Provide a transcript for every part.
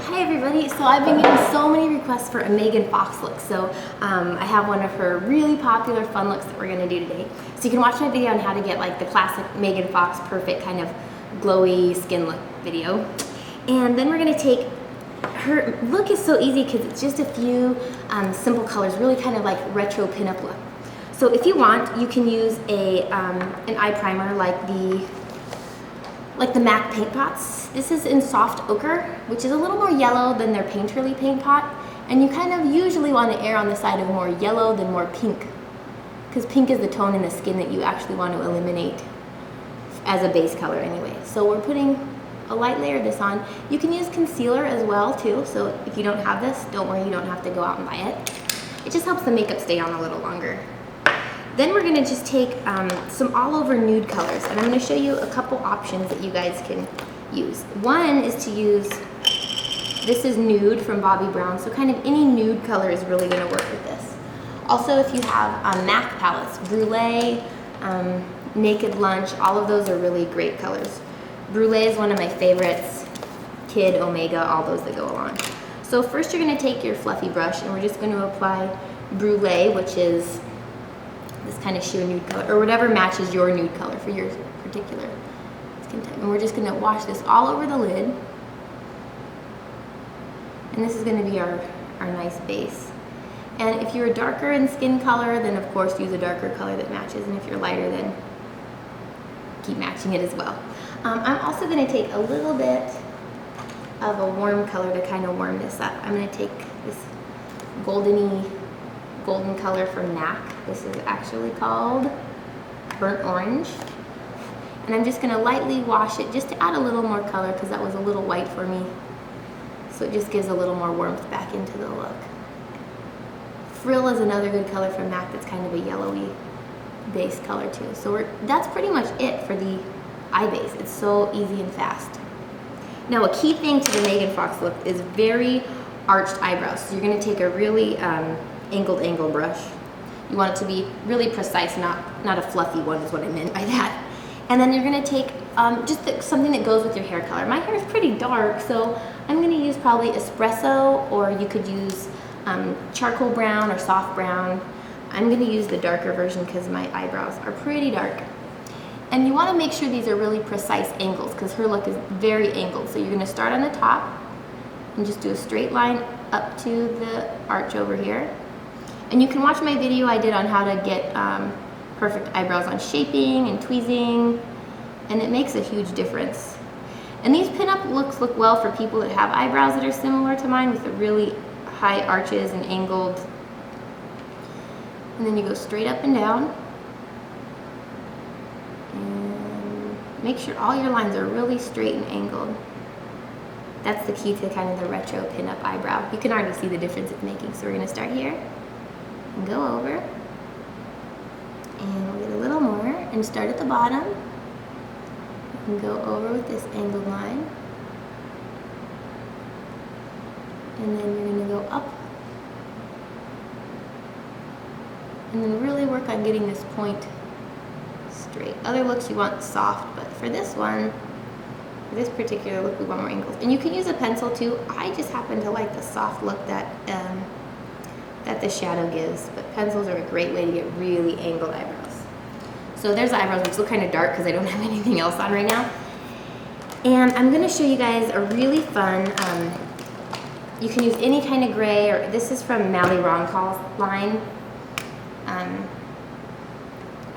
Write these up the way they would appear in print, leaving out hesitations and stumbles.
Hi everybody, so I've been getting so many requests for a Megan Fox look, so I have one of her really popular fun looks that we're going to do today. So you can watch my video on how to get like the classic Megan Fox perfect kind of glowy skin look video. And then we're going to take, her look is so easy because it's just a few simple colors, really kind of like retro pinup look. So if you want, you can use an eye primer like the MAC paint pots. This is in soft ochre, which is a little more yellow than their painterly paint pot. And you kind of usually want to err on the side of more yellow than more pink, because pink is the tone in the skin that you actually want to eliminate as a base color anyway. So we're putting a light layer of this on. You can use concealer as well too, so if you don't have this, don't worry, you don't have to go out and buy it. It just helps the makeup stay on a little longer. Then we're going to just take some all over nude colors, and I'm going to show you a couple options that you guys can use. One is to use, this is Nude from Bobbi Brown, so kind of any nude color is really going to work with this. Also, if you have MAC palettes, Brulee, Naked Lunch, all of those are really great colors. Brulee is one of my favorites, Kid, Omega, all those that go along. So first you're going to take your fluffy brush and we're just going to apply Brulee, which is this kind of sheer nude color, or whatever matches your nude color for your particular skin type. And we're just going to wash this all over the lid. And this is going to be our nice base. And if you're darker in skin color, then of course use a darker color that matches. And if you're lighter, then keep matching it as well. I'm also going to take a little bit of a warm color to kind of warm this up. I'm going to take this golden color from MAC. This is actually called Burnt Orange. And I'm just going to lightly wash it just to add a little more color because that was a little white for me. So it just gives a little more warmth back into the look. Frill is another good color from MAC that's kind of a yellowy base color too. So that's pretty much it for the eye base. It's so easy and fast. Now a key thing to the Megan Fox look is very arched eyebrows. So you're going to take a really angled brush. You want it to be really precise, not a fluffy one is what I meant by that. And then you're going to take something that goes with your hair color. My hair is pretty dark, so I'm going to use probably espresso, or you could use charcoal brown or soft brown. I'm going to use the darker version because my eyebrows are pretty dark. And you want to make sure these are really precise angles because her look is very angled. So you're going to start on the top and just do a straight line up to the arch over here. And you can watch my video I did on how to get perfect eyebrows on shaping and tweezing, and it makes a huge difference. And these pinup looks look well for people that have eyebrows that are similar to mine with the really high arches and angled. And then you go straight up and down. And make sure all your lines are really straight and angled. That's the key to kind of the retro pinup eyebrow. You can already see the difference it's making. So we're going to start here and go over. And we'll get a little more and start at the bottom and go over with this angled line. And then you're going to go up. And then really work on getting this point straight. Other looks you want soft, but for this one, for this particular look, we want more angles. And you can use a pencil too. I just happen to like the soft look that the shadow gives, but pencils are a great way to get really angled eyebrows. So there's the eyebrows, which look kind of dark because I don't have anything else on right now. And I'm going to show you guys a really fun, you can use any kind of gray, or this is from Mally Roncall's line.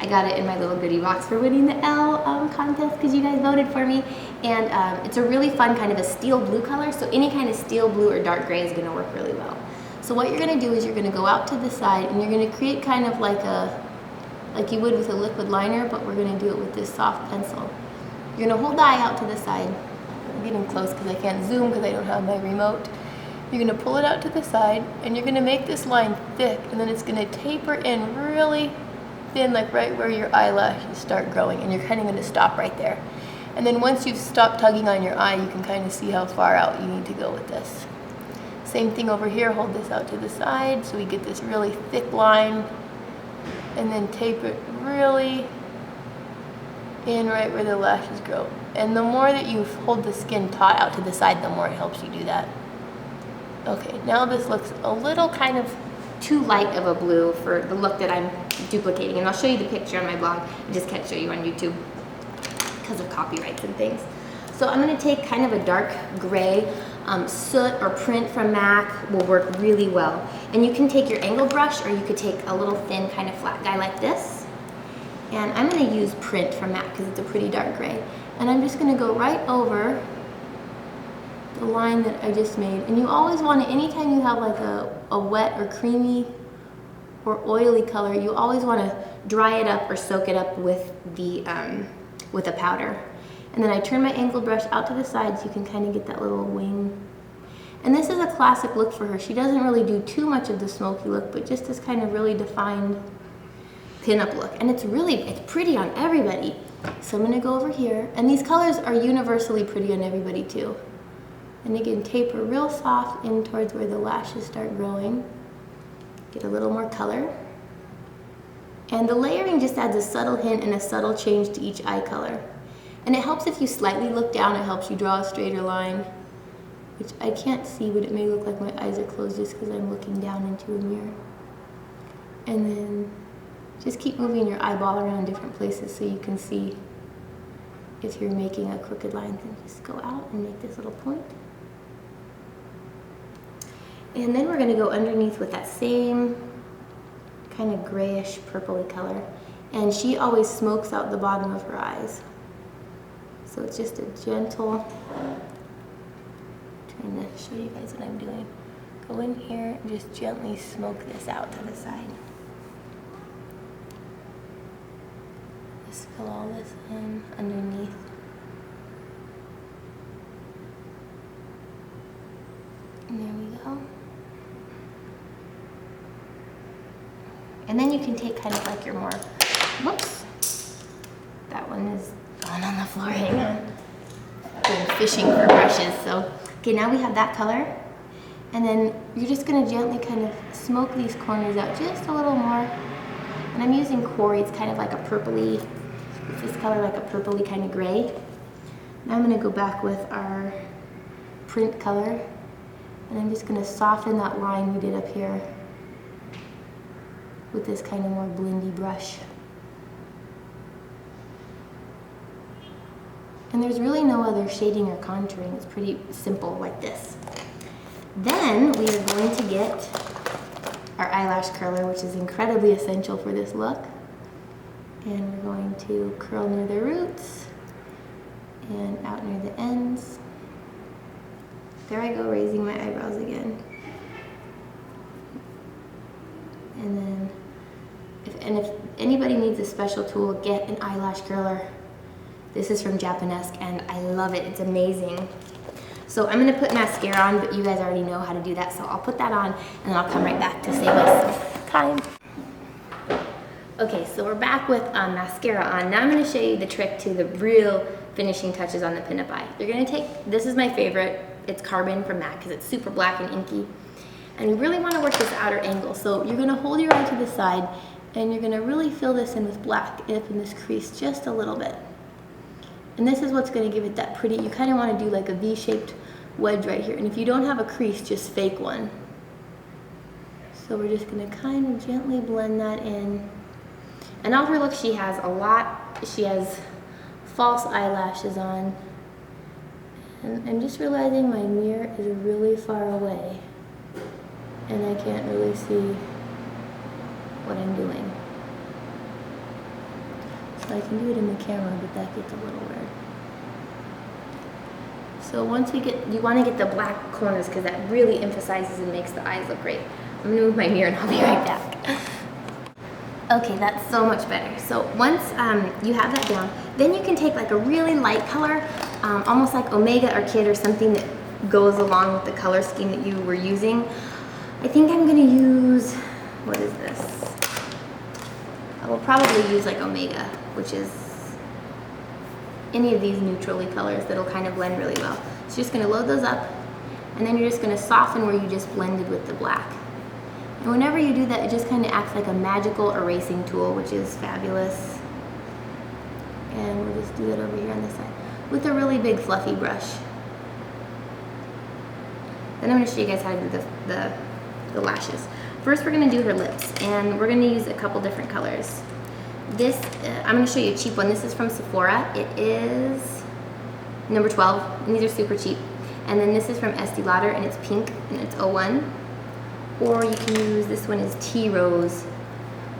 I got it in my little goodie box for winning the L contest because you guys voted for me. And it's a really fun kind of a steel blue color, so any kind of steel blue or dark gray is going to work really well. So what you're going to do is you're going to go out to the side and you're going to create kind of like you would with a liquid liner, but we're going to do it with this soft pencil. You're going to hold the eye out to the side. I'm getting close because I can't zoom because I don't have my remote. You're going to pull it out to the side and you're going to make this line thick, and then it's going to taper in really thin, like right where your eyelashes start growing, and you're kind of going to stop right there. And then once you've stopped tugging on your eye, you can kind of see how far out you need to go with this. Same thing over here, hold this out to the side so we get this really thick line, and then taper it really in right where the lashes grow. And the more that you hold the skin taut out to the side, the more it helps you do that. Okay, now this looks a little kind of too light of a blue for the look that I'm duplicating. And I'll show you the picture on my blog. I just can't show you on YouTube because of copyrights and things. So I'm gonna take kind of a dark gray. Soot or print from MAC will work really well. And you can take your angle brush, or you could take a little thin kind of flat guy like this. And I'm gonna use print from MAC because it's a pretty dark gray. And I'm just gonna go right over the line that I just made. And you always want to, anytime you have like a wet or creamy or oily color, you always want to dry it up or soak it up with a powder. And then I turn my angled brush out to the side so you can kind of get that little wing. And this is a classic look for her. She doesn't really do too much of the smoky look, but just this kind of really defined pinup look. And it's pretty on everybody. So I'm gonna go over here, and these colors are universally pretty on everybody too. And again, taper real soft in towards where the lashes start growing. Get a little more color. And the layering just adds a subtle hint and a subtle change to each eye color. And it helps if you slightly look down, it helps you draw a straighter line, which I can't see, but it may look like my eyes are closed just because I'm looking down into a mirror. And then just keep moving your eyeball around different places so you can see if you're making a crooked line. Then just go out and make this little point. And then we're going to go underneath with that same kind of grayish purpley color. And she always smokes out the bottom of her eyes. So it's just a gentle, trying to show you guys what I'm doing. Go in here and just gently smoke this out to the side. Just fill all this in underneath. And there we go. And then you can take kind of like your more, whoops, that one is gone on the floor, hang on. Been fishing for brushes, so. Okay, now we have that color. And then you're just gonna gently kind of smoke these corners out just a little more. And I'm using Quarry, it's kind of like a purpley, it's this color like a purpley kind of gray. Now I'm gonna go back with our print color. And I'm just gonna soften that line we did up here with this kind of more blendy brush. And there's really no other shading or contouring. It's pretty simple like this. Then we are going to get our eyelash curler, which is incredibly essential for this look. And we're going to curl near the roots and out near the ends. There I go, raising my eyebrows again. And then, if anybody needs a special tool, get an eyelash curler. This is from Japanesque, and I love it. It's amazing. So I'm gonna put mascara on, but you guys already know how to do that, so I'll put that on, and then I'll come right back to save us some time. Okay, so we're back with mascara on. Now I'm gonna show you the trick to the real finishing touches on the pinup eye. You're gonna take, this is my favorite, it's Carbon from MAC, because it's super black and inky. And you really want to work this outer angle. So you're going to hold your eye to the side, and you're going to really fill this in with black up in this crease just a little bit. And this is what's going to give it that pretty, you kind of want to do like a V-shaped wedge right here. And if you don't have a crease, just fake one. So we're just going to kind of gently blend that in. And on her look, she has false eyelashes on. And I'm just realizing my mirror is really far away. And I can't really see what I'm doing. So I can do it in the camera, but that gets a little weird. So once you want to get the black corners because that really emphasizes and makes the eyes look great. I'm going to move my mirror and I'll be right back. Okay, that's so much better. So once you have that down, then you can take like a really light color, almost like Omega or Kid or something that goes along with the color scheme that you were using. I think I'm gonna use, what is this? I will probably use like Omega, which is any of these neutrally colors that'll kind of blend really well. So you're just gonna load those up, and then you're just gonna soften where you just blended with the black. And whenever you do that, it just kind of acts like a magical erasing tool, which is fabulous. And we'll just do it over here on this side with a really big fluffy brush. Then I'm gonna show you guys how to do the lashes. First, we're gonna do her lips, and we're gonna use a couple different colors. This, I'm gonna show you a cheap one. This is from Sephora. It is number 12, and these are super cheap. And then this is from Estee Lauder, and it's pink, and it's 01. Or you can use, this one is Tea Rose,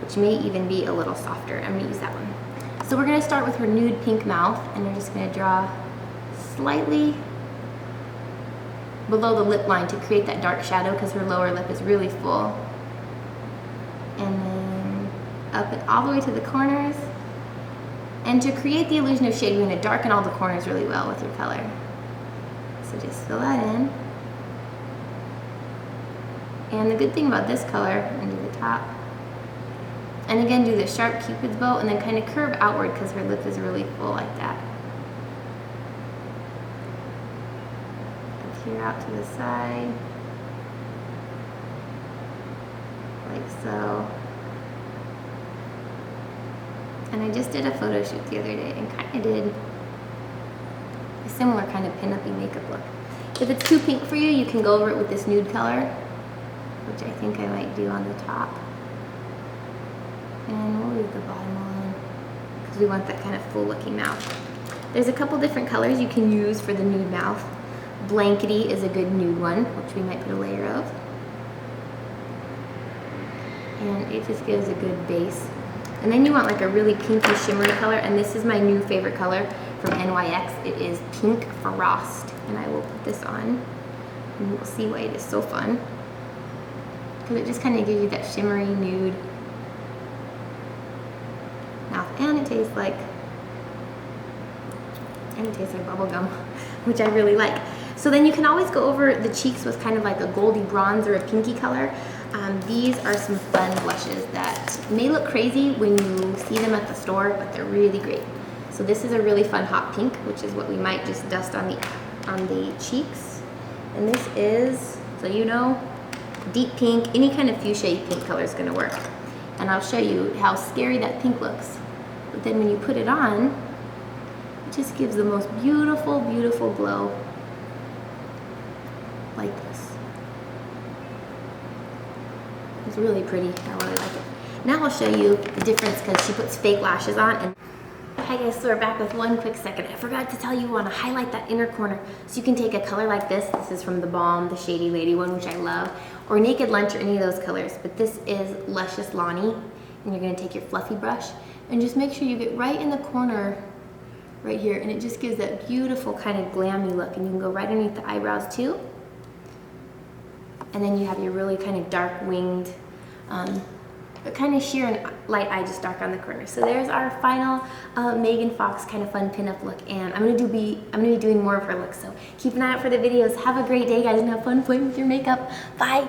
which may even be a little softer. I'm gonna use that one. So we're gonna start with her nude pink mouth, and we're just gonna draw slightly below the lip line to create that dark shadow because her lower lip is really full. And then up and all the way to the corners. And to create the illusion of shade, you're gonna darken all the corners really well with your color. So just fill that in. And the good thing about this color, and do the top. And again, do the sharp cupid's bow and then kind of curve outward because her lip is really full like that. Up here out to the side. Like so. And I just did a photo shoot the other day and kind of did a similar kind of pin-up-y makeup look. If it's too pink for you, you can go over it with this nude color, which I think I might do on the top. And we'll leave the bottom on because we want that kind of full looking mouth. There's a couple different colors you can use for the nude mouth. Blankety is a good nude one, which we might put a layer of. And it just gives a good base. And then you want like a really pinky shimmery color, and this is my new favorite color from NYX. It is Pink Frost, and I will put this on, and you'll see why it is so fun. Because it just kind of gives you that shimmery nude mouth, and it tastes like bubble gum, which I really like. So then you can always go over the cheeks with kind of like a goldy bronze or a pinky color. These are some fun blushes that may look crazy when you see them at the store, but they're really great. So this is a really fun hot pink, which is what we might just dust on the cheeks. And this is, so you know, deep pink. Any kind of fuchsia pink color is gonna work. And I'll show you how scary that pink looks. But then when you put it on, it just gives the most beautiful, beautiful glow. Like this. It's really pretty. I really like it. Now I'll show you the difference because she puts fake lashes on. And hi guys, so we're back with one quick second. I forgot to tell you, you want to highlight that inner corner. So you can take a color like this. This is from the Balm, the Shady Lady one, which I love, or Naked Lunch, or any of those colors. But this is Luscious Lani, and you're going to take your fluffy brush and just make sure you get right in the corner right here, and it just gives that beautiful kind of glammy look. And you can go right underneath the eyebrows too. And then you have your really kind of dark winged, kind of sheer and light eye, just dark on the corner. So there's our final Megan Fox kind of fun pinup look, and I'm gonna be doing more of her looks. So keep an eye out for the videos. Have a great day, guys, and have fun playing with your makeup. Bye.